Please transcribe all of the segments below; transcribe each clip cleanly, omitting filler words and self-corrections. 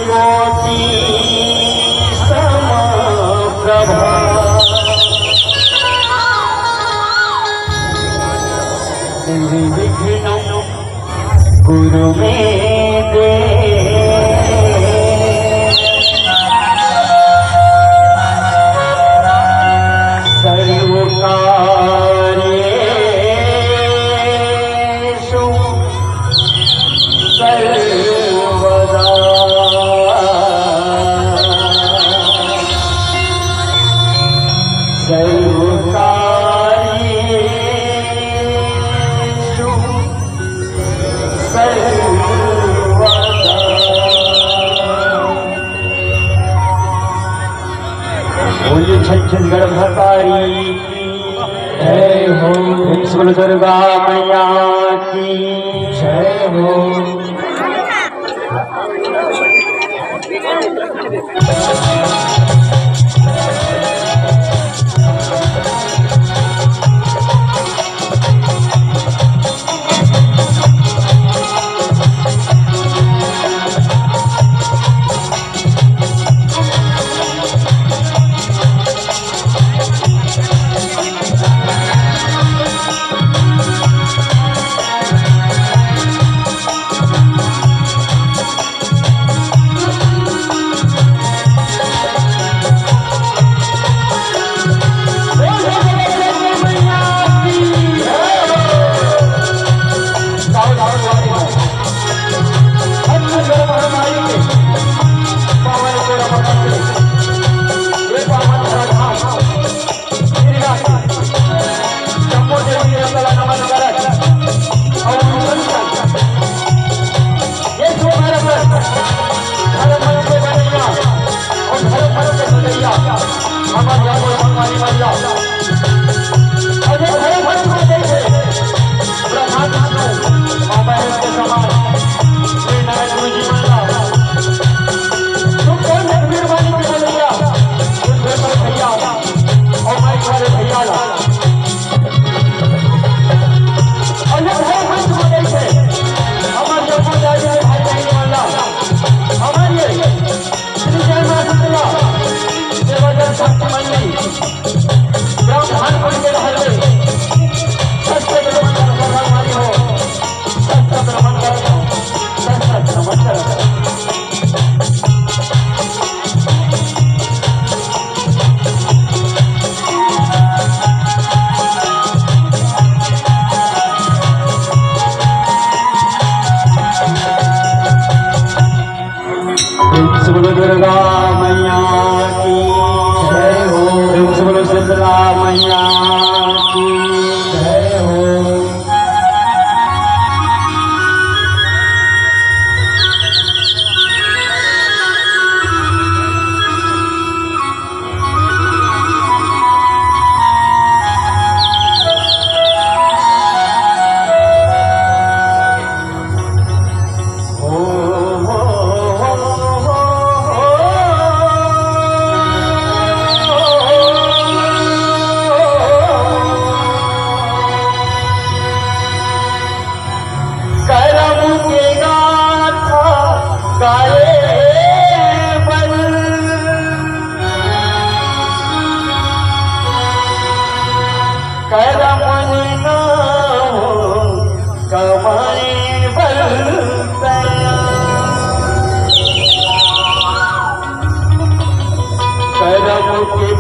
कोटि समप्रभा निर्विघ्नं कुरु मे सर्वकार्येषु सर्वदा सर्वकार्येषु सर्वदा। बोलिए छत्तीसगढ़ भतारी जय हो, बोलो दुर्गा मैया की जय हो। बोलो दुर्गा मैया की जय हो, बोलो शीतला मैया की जय हो।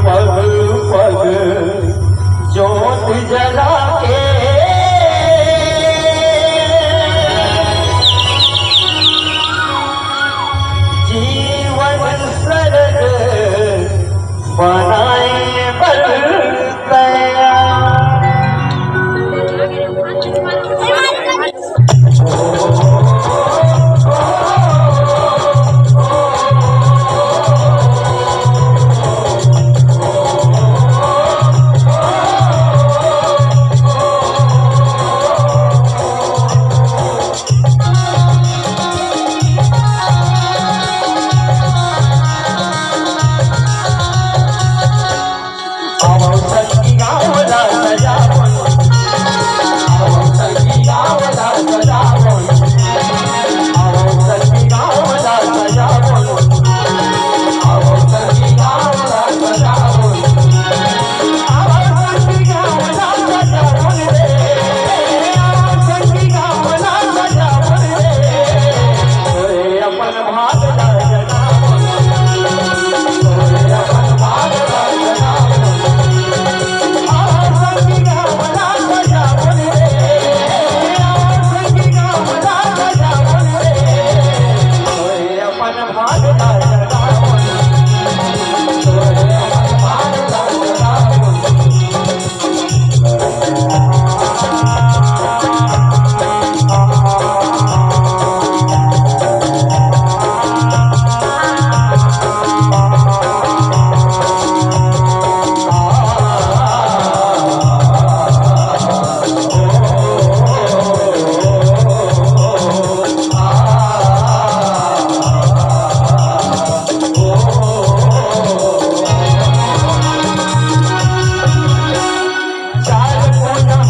पग पग जोत जला के जीवन सरग बनाए बल गया।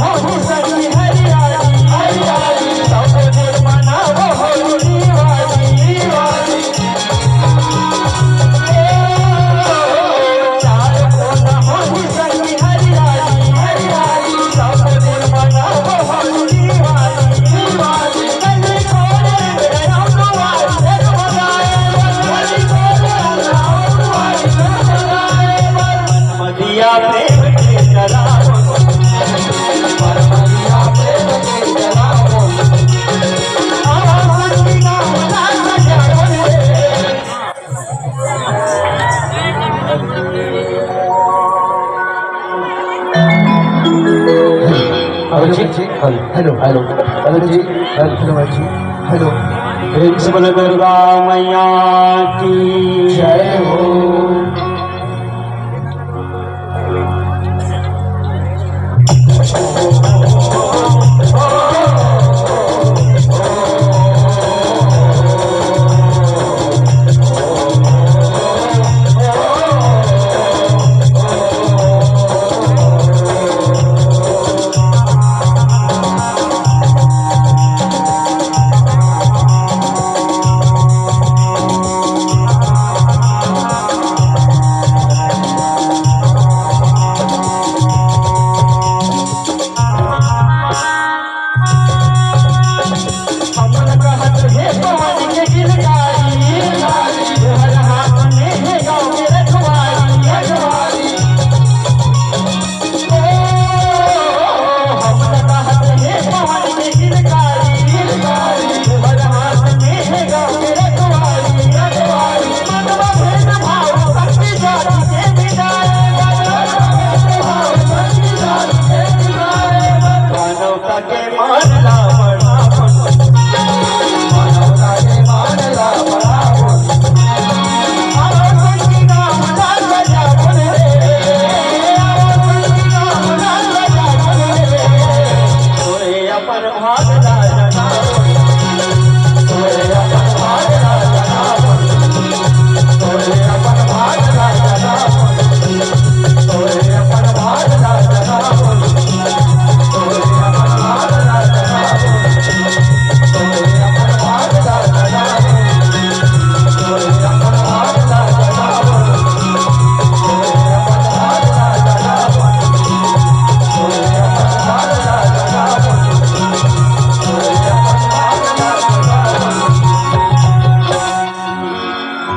होली सखी हरियाली हरियाली सब दिन मनाओ होली वाली वाली चार कोन होली सखी हरियाली हरियाली सब दिन मनाओ होली वाली वाली कली खोले मेरा दुआर से बजाए कली खोले दुआर से बजाए मदिया प्रेम के जलाओ मदिया प्रेम के जलाओ आवाज़ की नाम ना जाओ हेलो हेलो हेलो जी हेलो जी हेलो प्रिंसिपल दुर्गा मैया की जय हो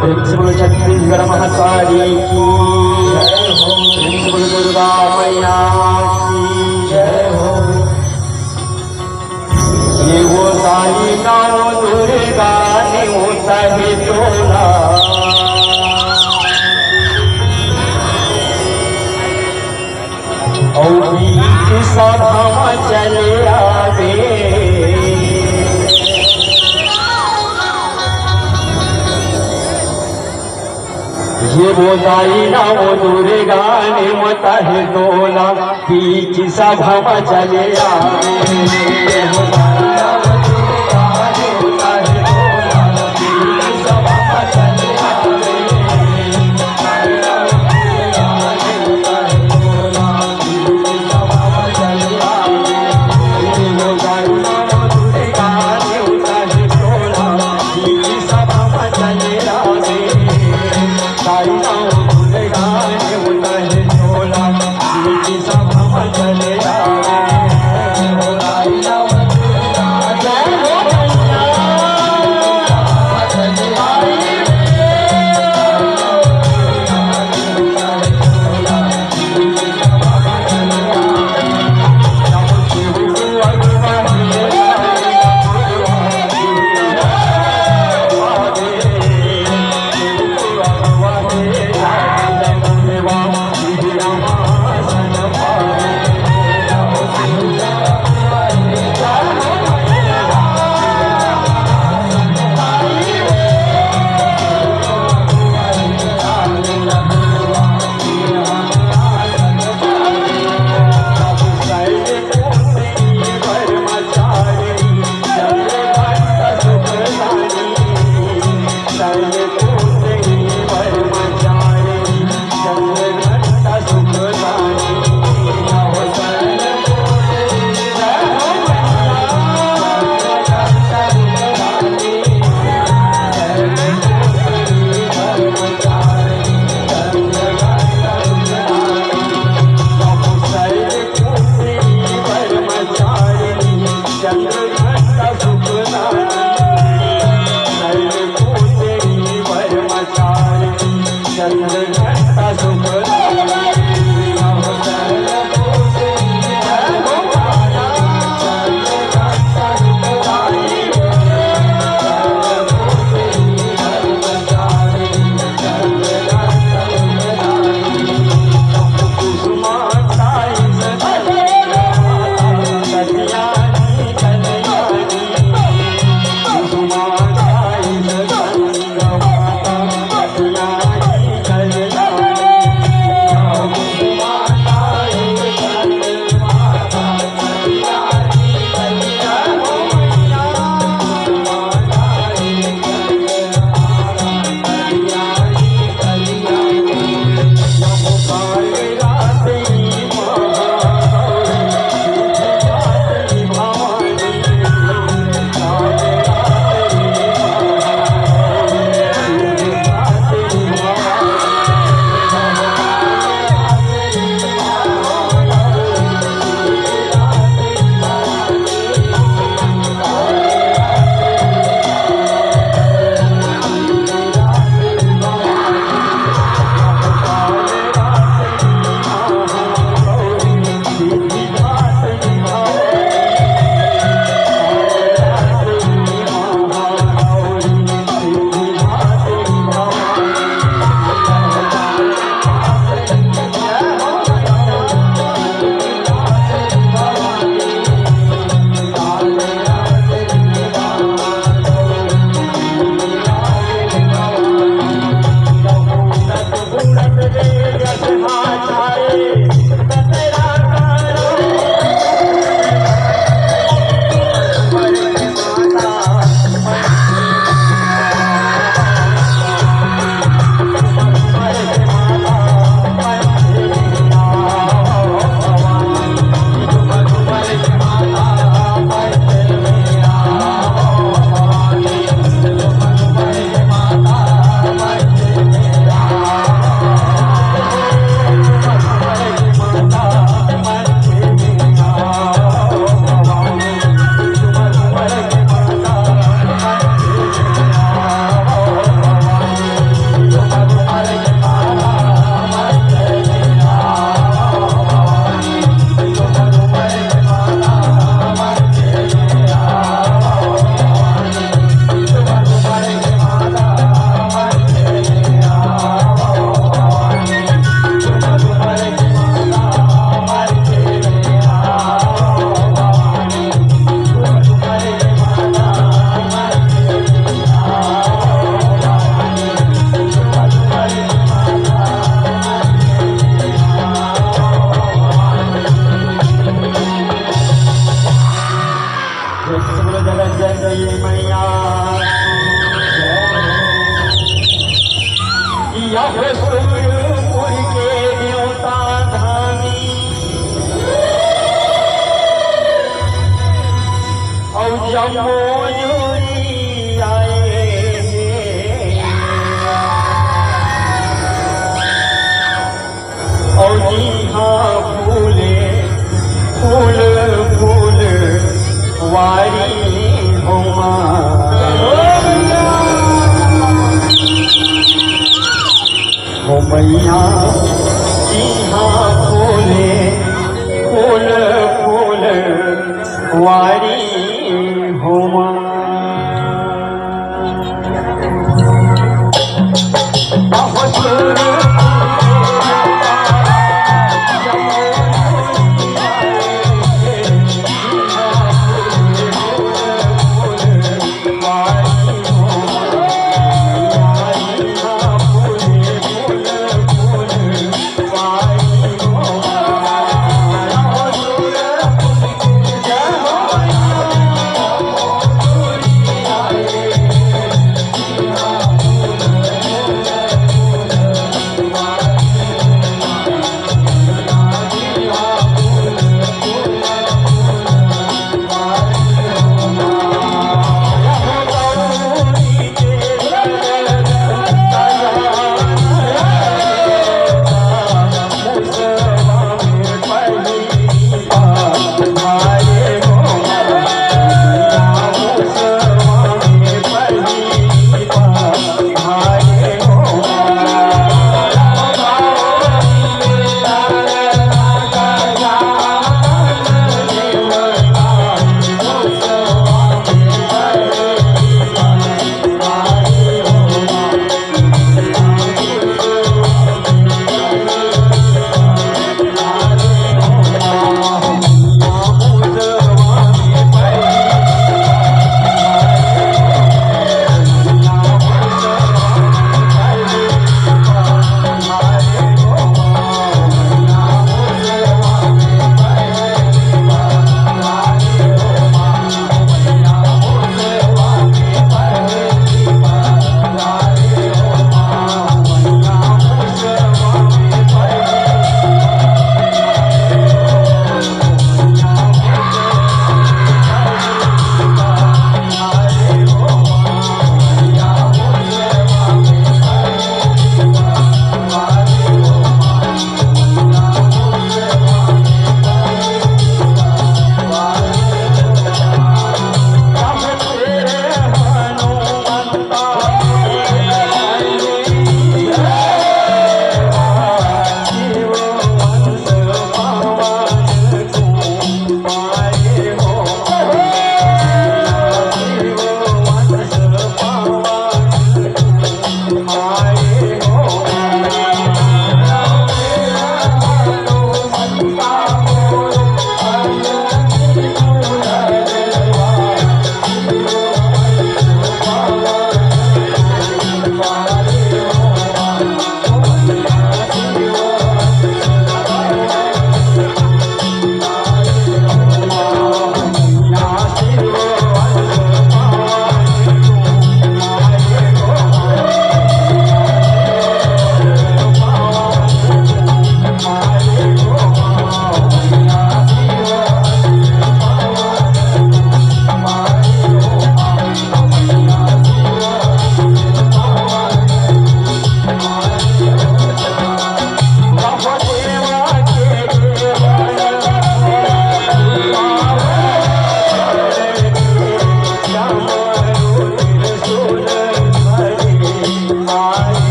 प्रिंसिपल छत्तीसगढ़ महाकाली की जय हो प्रिंसिपल दुर्गा मैया की जय हो ये वो साई नाम दुर्गा ने होता है तोला और बीच सभा चले आवे ये वो दाई ना वो दुर्गा ने मता है डोला बीच सभा में चले घंटा मैया यहाँ फूले फूल फूल वारी हुमा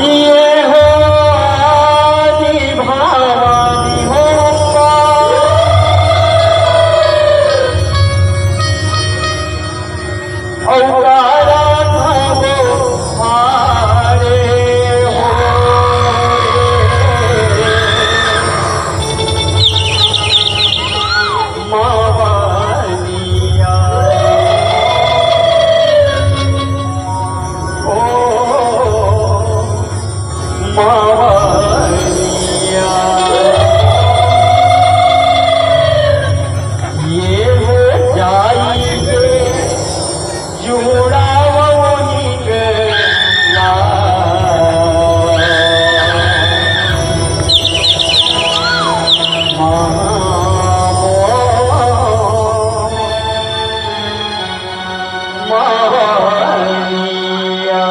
ये हो आदि भवानी हो अवतारा भगो हारे हो मावानिया ओ मावानिया ये हो जाइए जुड़ावनी गया मावानिया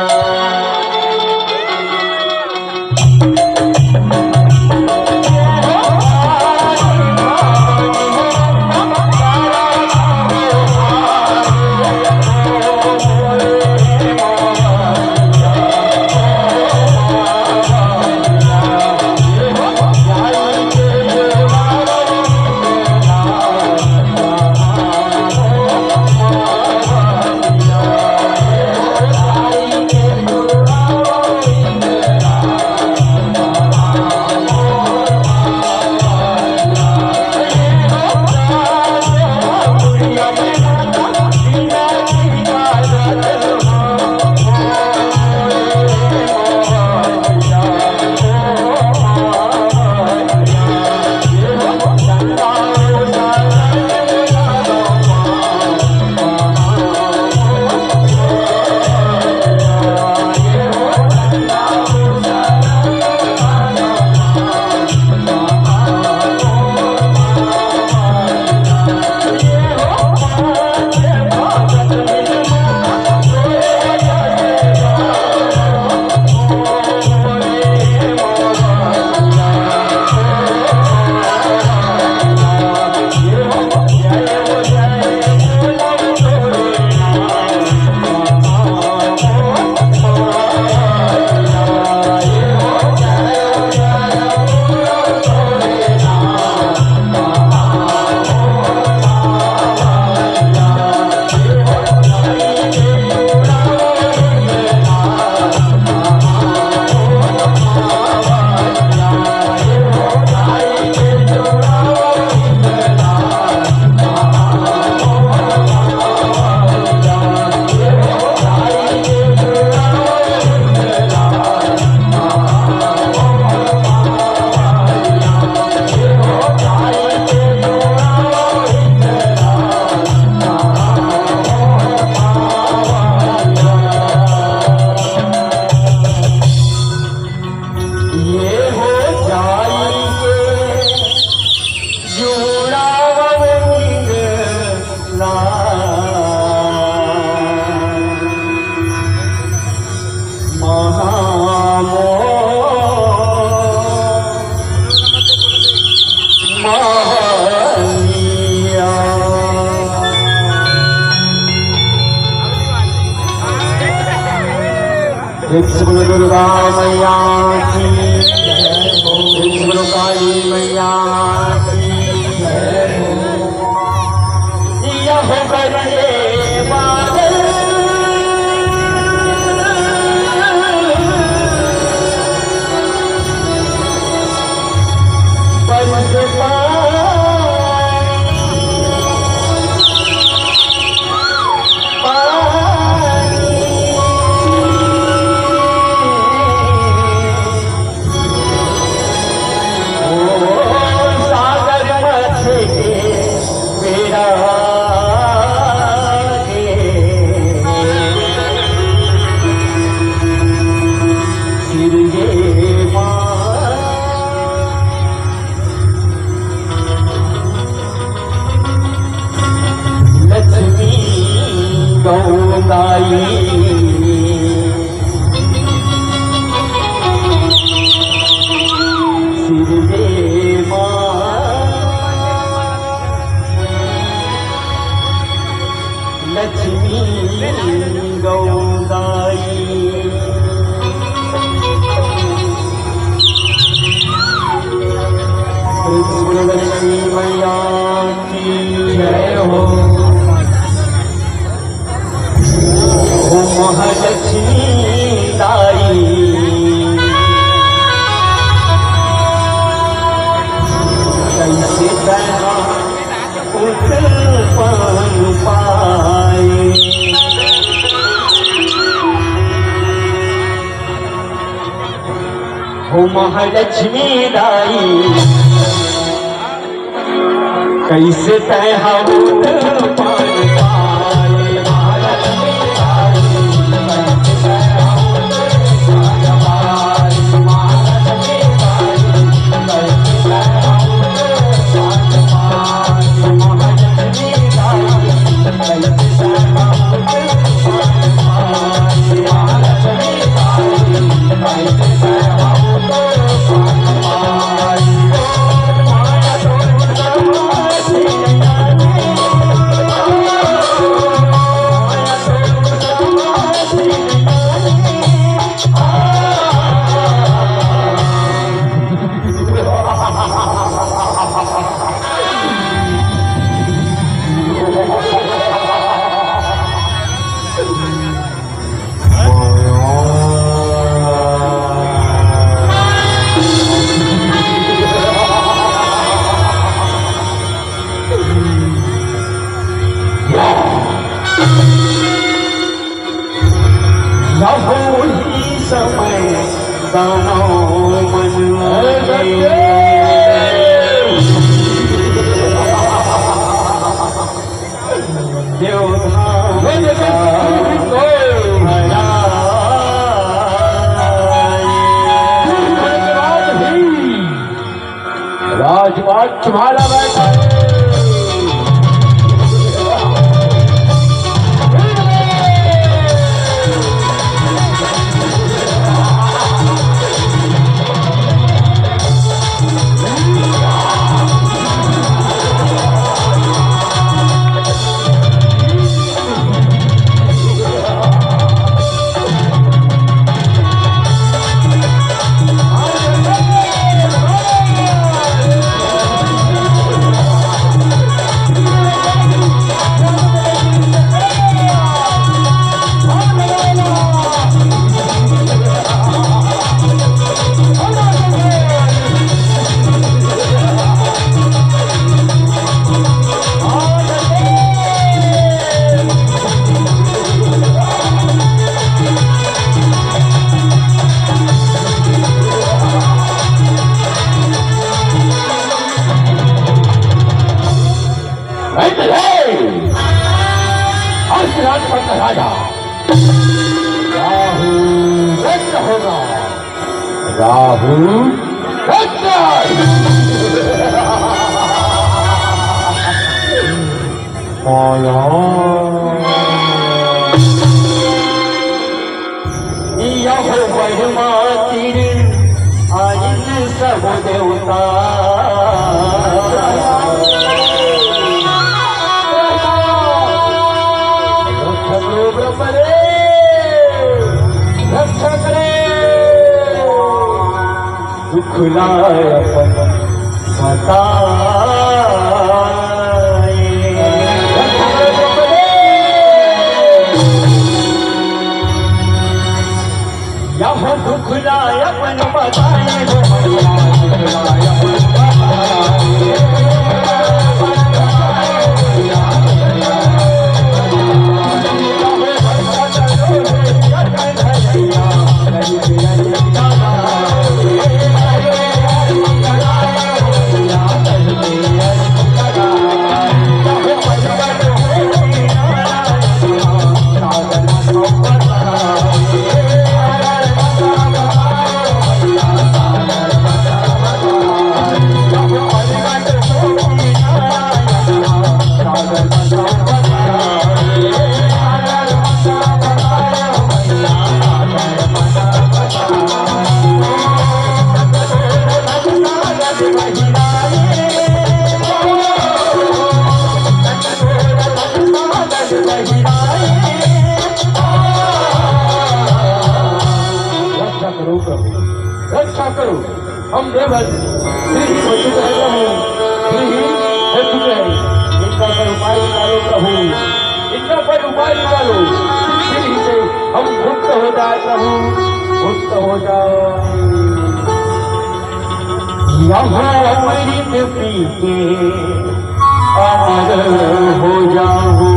दुर्गा मैया की जय, काली मैया की जय। यह बरसे बादल बरसता हो महालक्ष्मी दाई कैसे तय हम पान पाए महालक्ष्मी दाई कैसे तय हम पान पाए महालक्ष्मी दाई कैसे तय हम पान पाए महालक्ष्मी दाई कैसे तय हम पान पाए महालक्ष्मी दाई कैसे तय हम पान पाए ही समय दानों मन राजपाट तुम्हारा बैठा राजा राहु रद्द होगा राहु रद्द माया यह महिमा तीर आइन सब देवता दुखलायपन सताए यहाँ दुखलायपन बताए दुखलायपन रक्षा करो हम देवल इनका पर उपाय निकालो प्रभु इनका पर उपाय निकालो से हम मुक्त हो जाए प्रभु मुक्त हो जाओ यहाँ मृत पी के अमर हो जाओ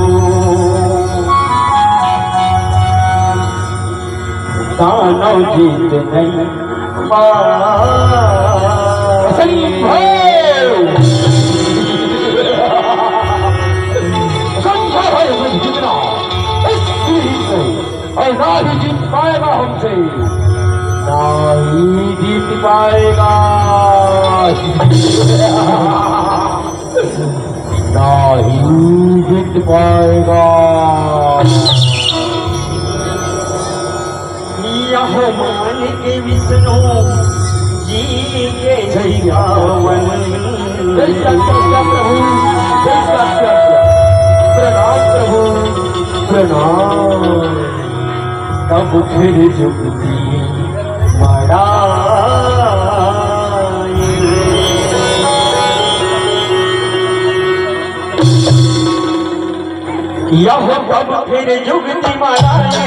दानव जीत नहीं और ना ही जीत पाएगा हमसे, ना ही जीत पाएगा, ना ही जीत पाएगा। यह मान के विष्णु जी के जयावन प्रभु, प्रणाम प्रभु, प्रणाम। तब फिर जुगती मड़ाए यह तब फिर जुगती मड़ाए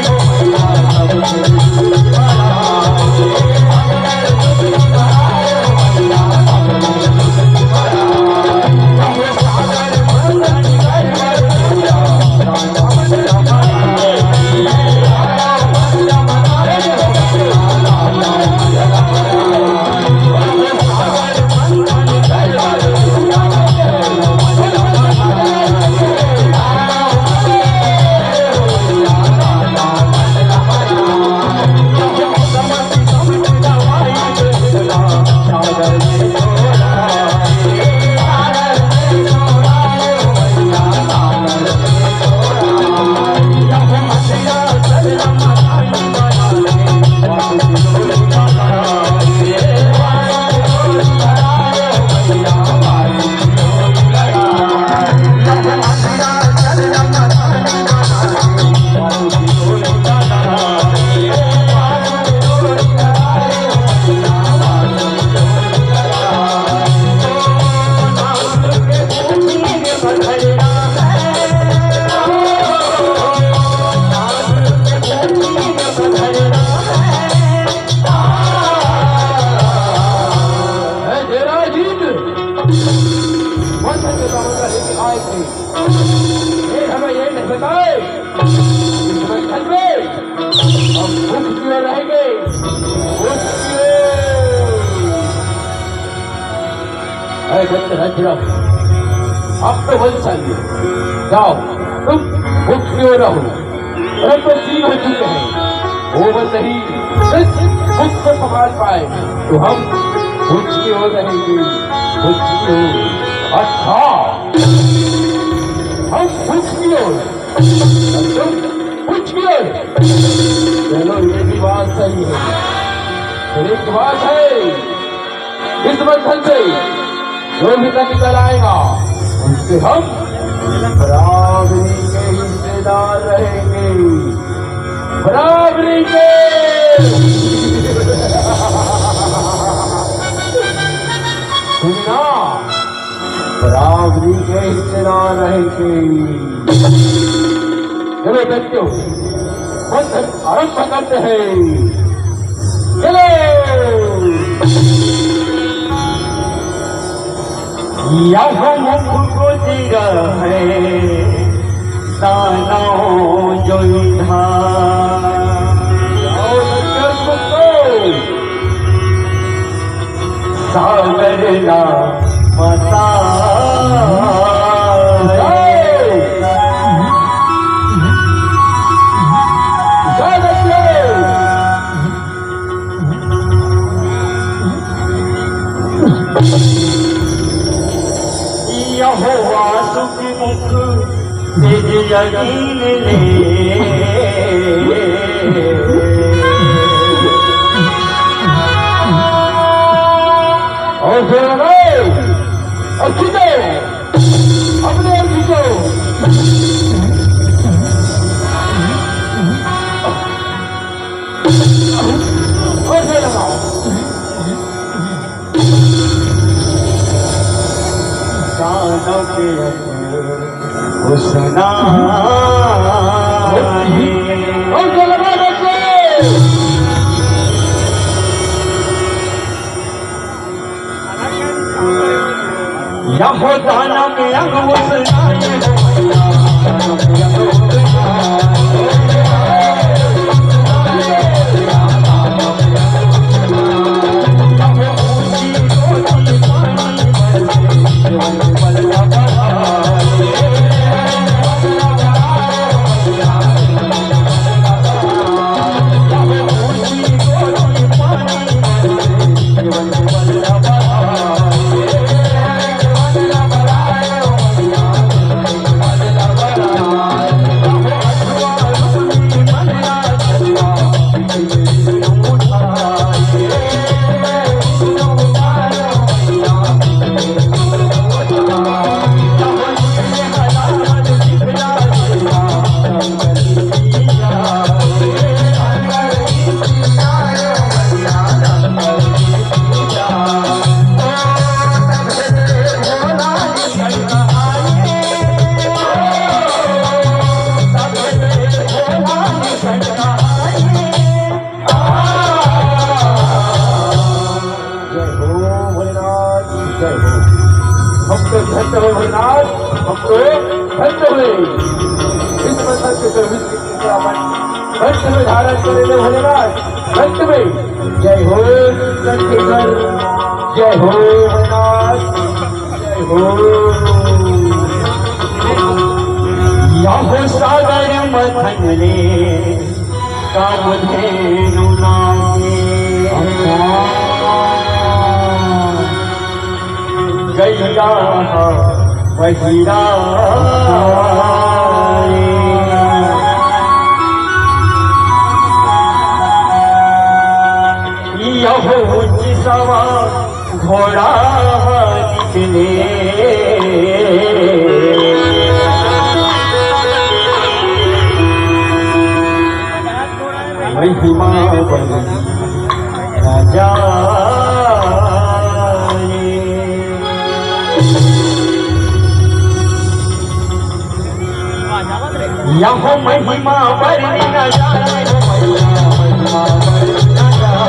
हमें ये नहीं बताए हम भूख क्यों रहेंगे, अब तो बन चाहिए, जाओ तुम भूख क्यों रहो, तो जीव हो चुके हैं, वो बन नहीं भूख को संभाल पाए तो हम भूख क्यों रहेंगे, भूख क्यों। अच्छा हम भूख क्यों, तुम भूख क्यों, चलो ये भी बात सही है। फिर एक बात है, इस बंधन से जो भी निकल आएगा उससे हम बराबरी के हिस्सेदार रहेंगे, बराबरी के। सुनना, बराबरी के हिस्सेदार रहेंगे। चलो बच्चों बंधन आरंभ करते हैं, चलो। यह मुख को दिया है दानों जो सागर ना मता यहोवा सुखी मुख तेज यकीन ले और फिर और खींचो अपने और खींचो, और फिर लगाओ। दानों के हुस्ना और जो लगा बच्चे यह दानों के अंग हुस्ना तो धन्य हो भोलेनाथ, हमको धन्य हुए। इस मंदिर के सर्विस की अपन धन्य में धारण करेंगे भोलेनाथ, धन्य में। जय हो कंठेश्वर, जय हो भोलेनाथ, जय हो। यहो सागर मथन रे कामधेनु नागे गैया बहिरा यहो जिसवा घोड़ा निकले महिमा बन राजा यह महिमा बरनी न जाए महिमा बरनी न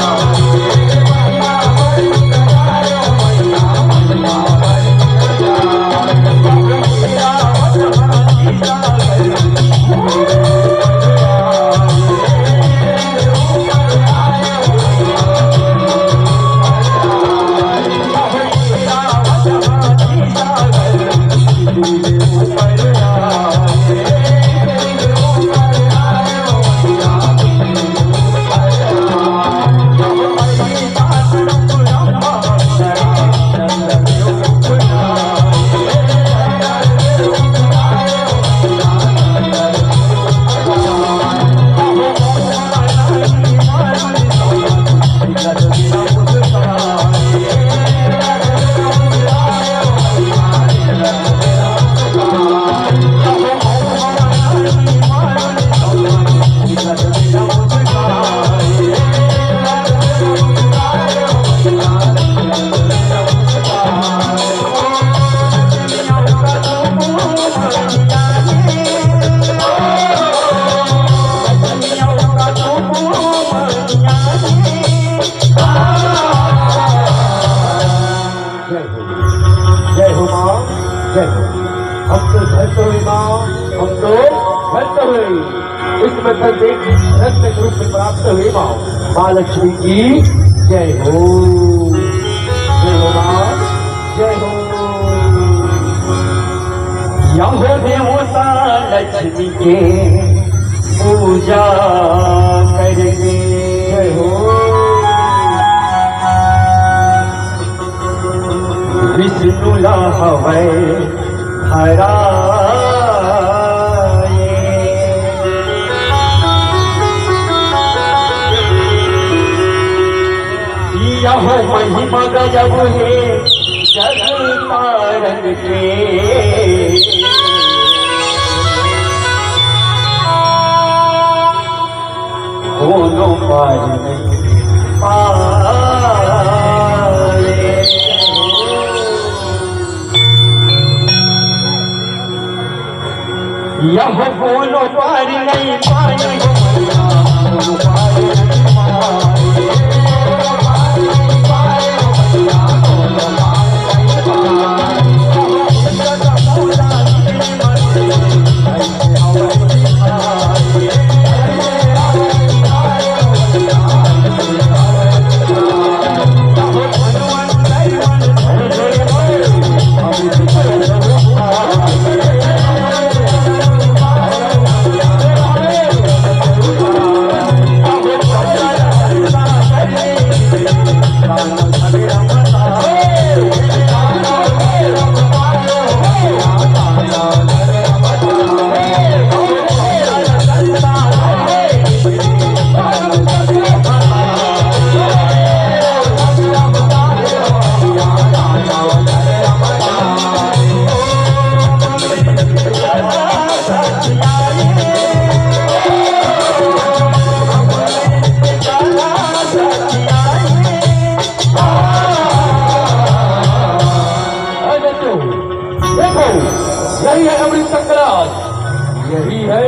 इस मंदिर से रत्न रूप में प्राप्त हुए माँ महालक्ष्मी की जय हो। जय हो माँ, जय हो। यहो देवता लक्ष्मी के पूजा करके जय हो। विष्णु हवै हरा यह महिमा गजब है जग तारन के दोनों पार नहीं पाए। यह दोनों पार नहीं पाए, दोनों पार नहीं पाए। यही है अमृत संक्रांत, यही है।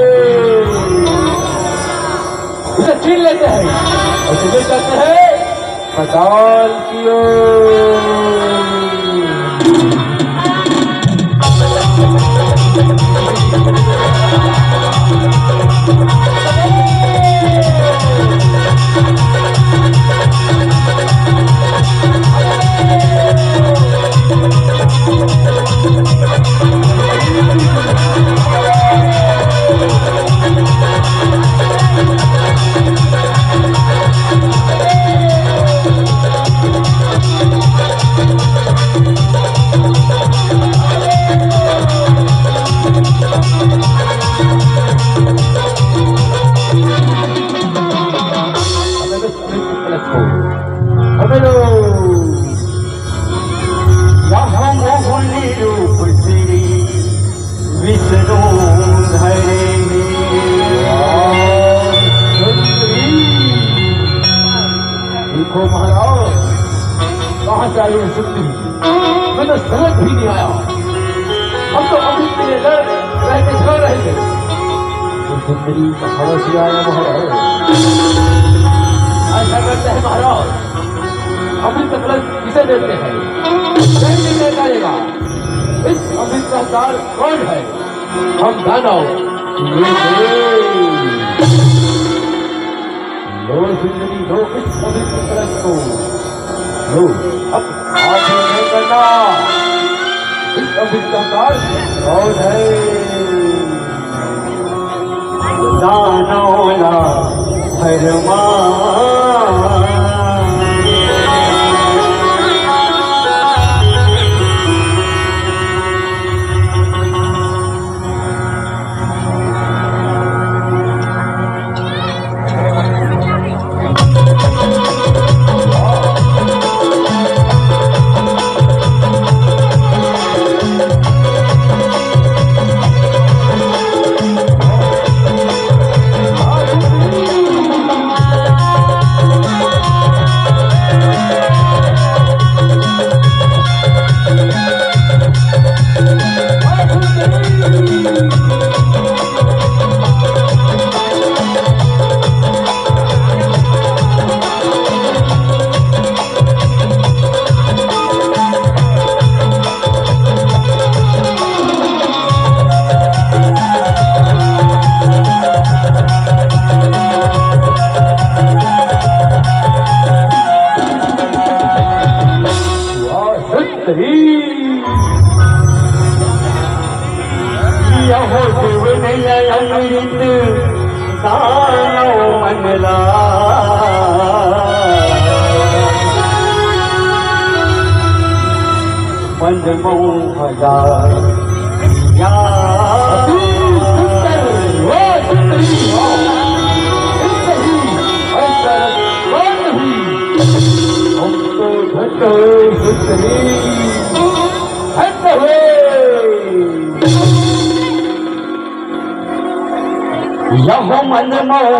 इसे छीन लेते हैं और ले जाते हैं पाताल की ओर। महाराज कहाँ से आई सुनती मैं तो समझ भी नहीं आया। हम तो अभी के लिए रहते चल रहे थे तो जिंदगी कहाँ से आया महाराज। ऐसा करते हैं महाराज अभी तक किसे देते हैं कैसे ले जाएगा। इस अमित का तार कौन है। हम दानव लो जिंदगी लो इस पवित्र तरफ को लो अब आगे नहीं करना। इस पवित्र तार कौन है। दानौला फरमान अमृत दानव मनला मनमोहना यह मन मोहन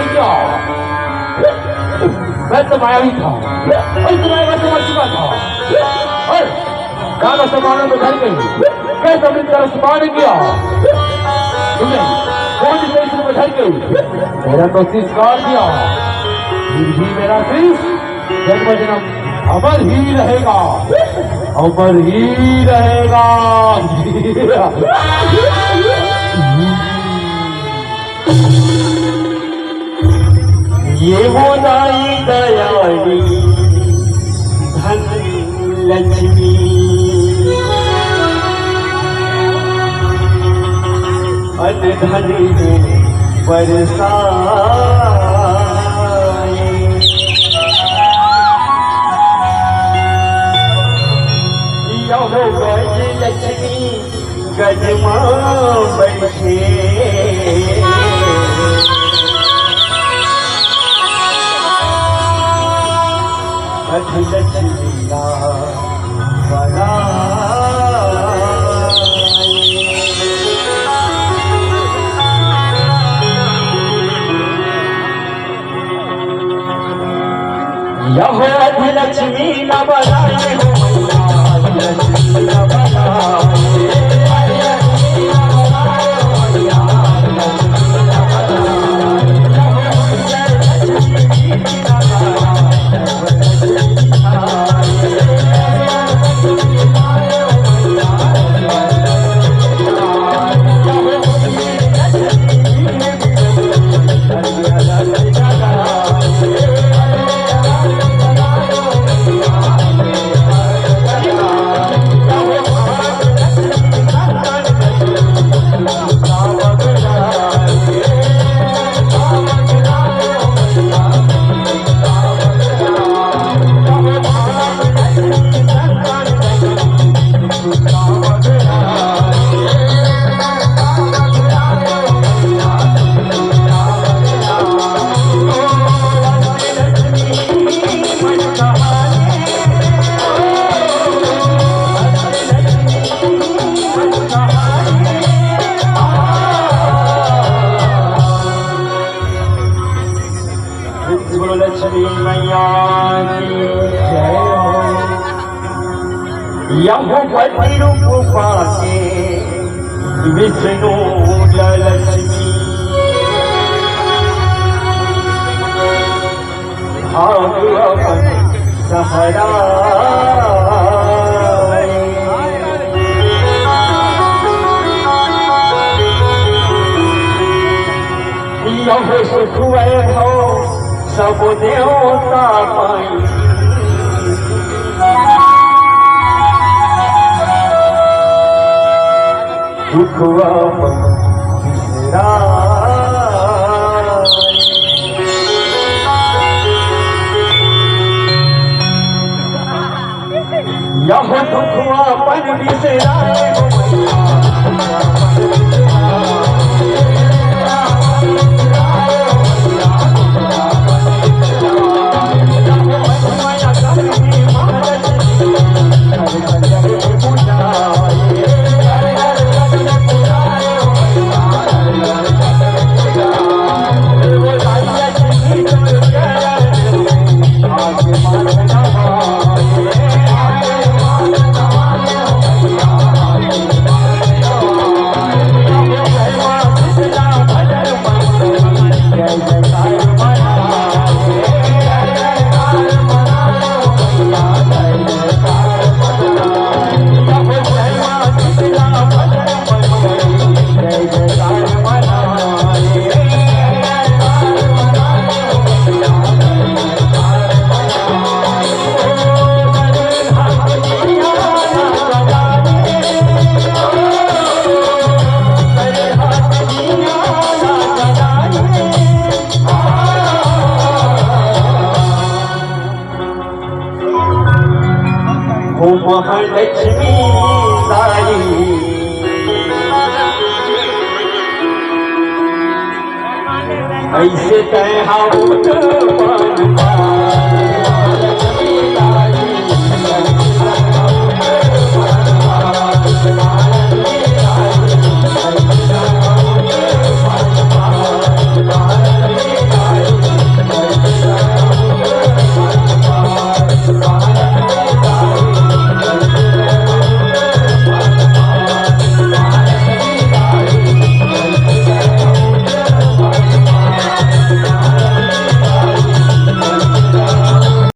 किया मैं तो मायावी था और तुम्हारा समझ चुका था और गाना समारोह में घर गई कैसे अपनी तरह स्मरण किया तुमने कौन सी स्टेशन में घर गई मेरा तो तिरस्कार किया फिर भी मेरा शीश जन्म जन्म अमर ही रहेगा अमर ही रहेगा। ये वो दाई दयाली धन लक्ष्मी अनधन बरसाए यह गजलक्ष्मी गजमा बैठे गजलक्ष्मी ना बना यह अधिलक्ष्मी न बनाए हो मैया अधिलक्ष्मी न बनाए अधिलक्ष्मी न बनाए हो मैया अधिलक्ष्मी न लक्ष्मी मैया की जय हो। यमुवती रूप पाके विष्णु लक्ष्मी भाव अपन सहरा यह सुख हो सब देवता पाई दुखवा बिसरा यह दुखवा पन बिसराए महालक्ष्मी सारी ऐसे तय